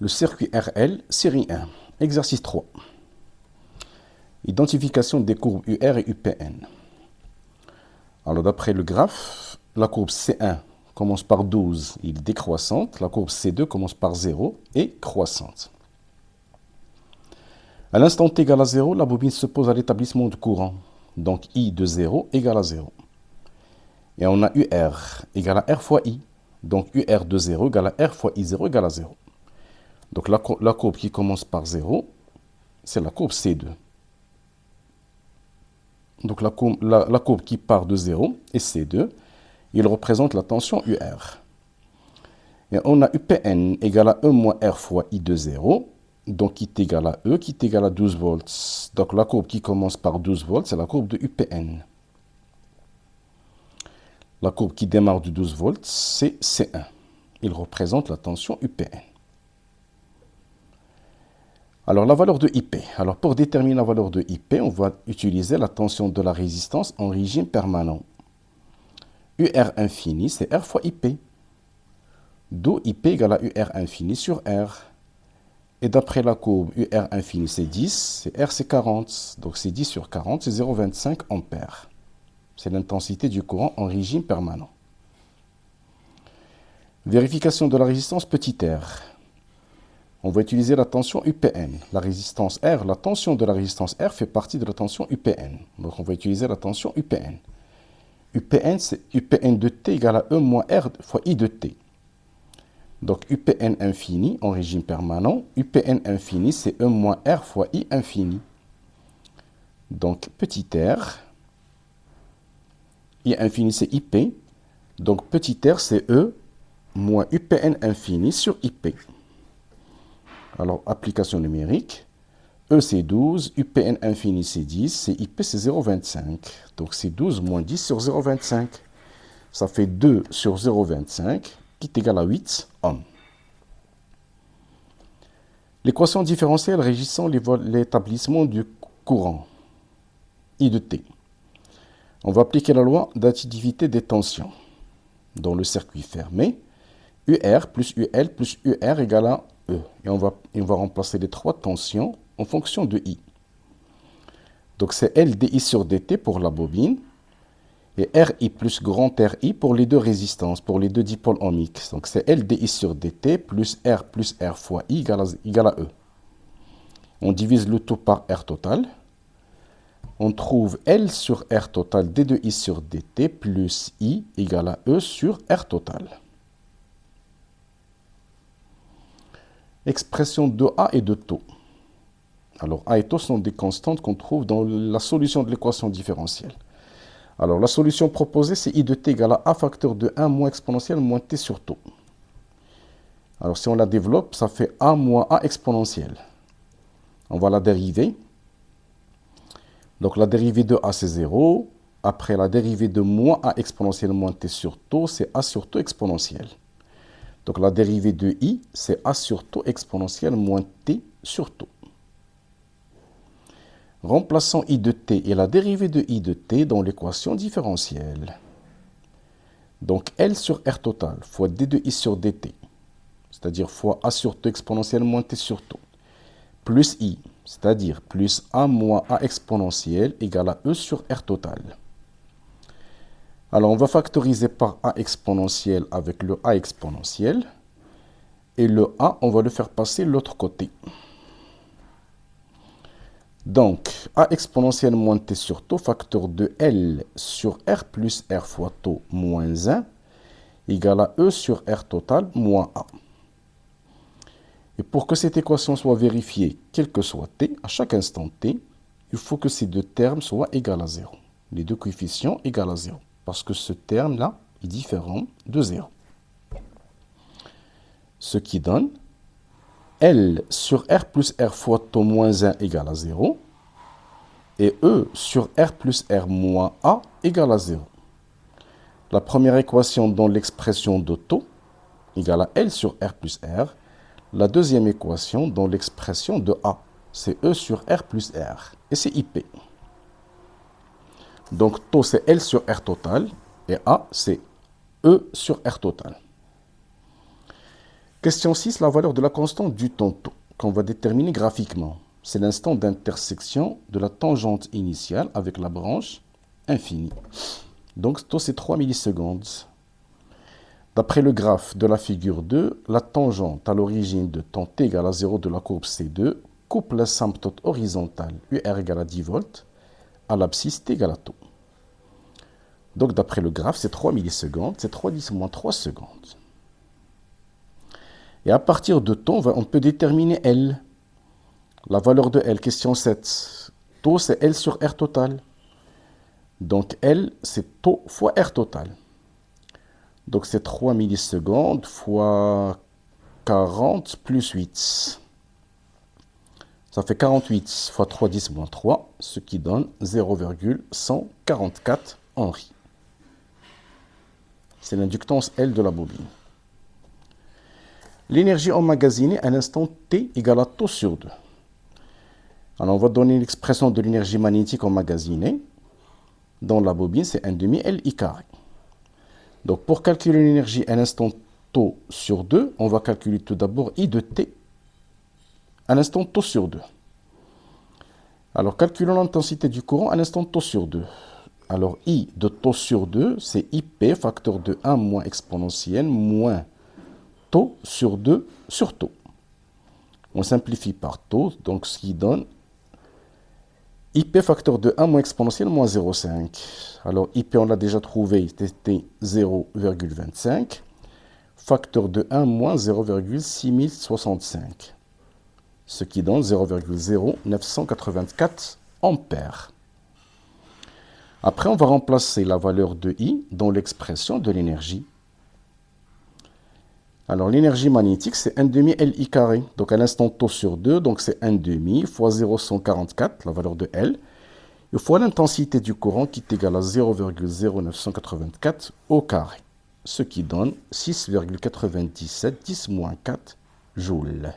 Le circuit RL, série 1. Exercice 3. Identification des courbes UR et UPN. Alors d'après le graphe, la courbe C1 commence par 12 et est décroissante. La courbe C2 commence par 0 et croissante. À l'instant t égale à 0, la bobine se pose à l'établissement du courant. Donc I de 0 égale à 0. Et on a UR égale à R fois I. Donc UR de 0 égale à R fois I0 égale à 0. Donc la courbe qui commence par 0, c'est la courbe C2. Donc la courbe qui part de 0 est C2. Il représente la tension UR. Et on a UPN égale à E moins R fois I de 0. Donc qui est égal à E, qui est égal à 12 volts. Donc la courbe qui commence par 12 volts, c'est la courbe de UPN. La courbe qui démarre de 12 volts, c'est C1. Il représente la tension UPN. Alors, la valeur de IP. Alors, pour déterminer la valeur de IP, on va utiliser la tension de la résistance en régime permanent. UR infini, c'est R fois IP. D'où IP égale à UR infini sur R. Et d'après la courbe, UR infini, c'est 10, et R, c'est 40. Donc, c'est 10 sur 40, c'est 0,25 ampères. C'est l'intensité du courant en régime permanent. Vérification de la résistance petit r. On va utiliser la tension UPN. La résistance R, la tension de la résistance R fait partie de la tension UPN. Donc on va utiliser la tension UPN. UPN, c'est UPN de T égale à E moins R fois I de T. Donc UPN infini en régime permanent. UPN infini, c'est E moins R fois I infini. Donc petit r. I infini, c'est IP. Donc petit r, c'est E moins UPN infini sur IP. Alors, application numérique. E, c'est 12. UPN infini, c'est 10. Et IP, c'est 0,25. Donc, c'est 12 moins 10 sur 0,25. Ça fait 2 sur 0,25, qui est égal à 8 ohms. L'équation différentielle régissant l'établissement du courant, I de T. On va appliquer la loi d'additivité des tensions. Dans le circuit fermé, UR plus UL plus UR égale à E. Et on va remplacer les trois tensions en fonction de I. Donc c'est LDI sur DT pour la bobine et RI plus grand RI pour les deux résistances, pour les deux dipôles ohmiques. Donc c'est LDI sur DT plus R fois I égale à E. On divise le tout par R total. On trouve L sur R total D de I sur DT plus I égale à E sur R total. Expression de A et de taux. Alors, A et taux sont des constantes qu'on trouve dans la solution de l'équation différentielle. Alors, la solution proposée, c'est I de t égale à A facteur de 1 moins exponentielle moins t sur taux. Alors, si on la développe, ça fait A moins A exponentielle. On va la dériver. Donc, la dérivée de A, c'est 0. Après, la dérivée de moins A exponentielle moins t sur taux, c'est A sur taux exponentielle. Donc, la dérivée de I, c'est A sur taux exponentielle moins t sur taux. Remplaçons I de t et la dérivée de I de t dans l'équation différentielle. Donc, L sur R total fois D de I sur dt, c'est-à-dire fois A sur taux exponentielle moins t sur taux, plus I, c'est-à-dire plus A moins A exponentielle égale à E sur R total. Alors, on va factoriser par A exponentielle avec le A exponentielle. Et le A, on va le faire passer de l'autre côté. Donc, A exponentielle moins t sur taux, facteur de L sur R plus R fois taux moins 1, égale à E sur R total moins A. Et pour que cette équation soit vérifiée, quel que soit t, à chaque instant t, il faut que ces deux termes soient égaux à 0. Les deux coefficients égaux à 0. Parce que ce terme-là est différent de 0. Ce qui donne L sur R plus R fois taux moins 1 égale à 0. Et E sur R plus R moins A égale à 0. La première équation donne l'expression de taux égale à L sur R plus R. La deuxième équation donne l'expression de A. C'est E sur R plus R. Et c'est IP. Donc taux c'est L sur R total. Et A c'est E sur R total. Question 6, la valeur de la constante du temps tau, qu'on va déterminer graphiquement. C'est l'instant d'intersection de la tangente initiale avec la branche infinie. Donc, tau, c'est 3 millisecondes. D'après le graphe de la figure 2, la tangente à l'origine de temps t égale à 0 de la courbe C2 coupe l'asymptote horizontale UR égale à 10 volts à l'abscisse t égale à tau. Donc, d'après le graphe, c'est 3 millisecondes, c'est 3 10 moins 3 secondes. Et à partir de tau, on peut déterminer L. La valeur de L, question 7. Tau, c'est L sur R total. Donc, L, c'est tau fois R total. Donc, c'est 3 millisecondes fois 40 plus 8. Ça fait 48 fois 3, 10 moins 3, ce qui donne 0,144 Henri. C'est l'inductance L de la bobine. L'énergie emmagasinée à l'instant T égale à tau sur 2. Alors, on va donner l'expression de l'énergie magnétique emmagasinée. Dans la bobine, c'est 1 demi LI carré. Donc, pour calculer l'énergie à l'instant tau sur 2, on va calculer tout d'abord I de T à l'instant tau sur 2. Alors, calculons l'intensité du courant à l'instant tau sur 2. Alors, I de tau sur 2, c'est IP, facteur de 1 moins exponentielle, moins tau sur 2 sur tau. On simplifie par tau, donc ce qui donne IP facteur de 1 moins exponentielle moins 0,5. Alors, IP, on l'a déjà trouvé, c'était 0,25. Facteur de 1 moins 0,6065. Ce qui donne 0,0984 ampères. Après, on va remplacer la valeur de I dans l'expression de l'énergie. Alors, l'énergie magnétique, c'est 1 demi LI carré. Donc, à l'instant tau sur 2, donc c'est 1 demi fois 0,144, la valeur de L, fois l'intensité du courant qui est égale à 0,0984 au carré. Ce qui donne 6,97 10 moins 4 joules.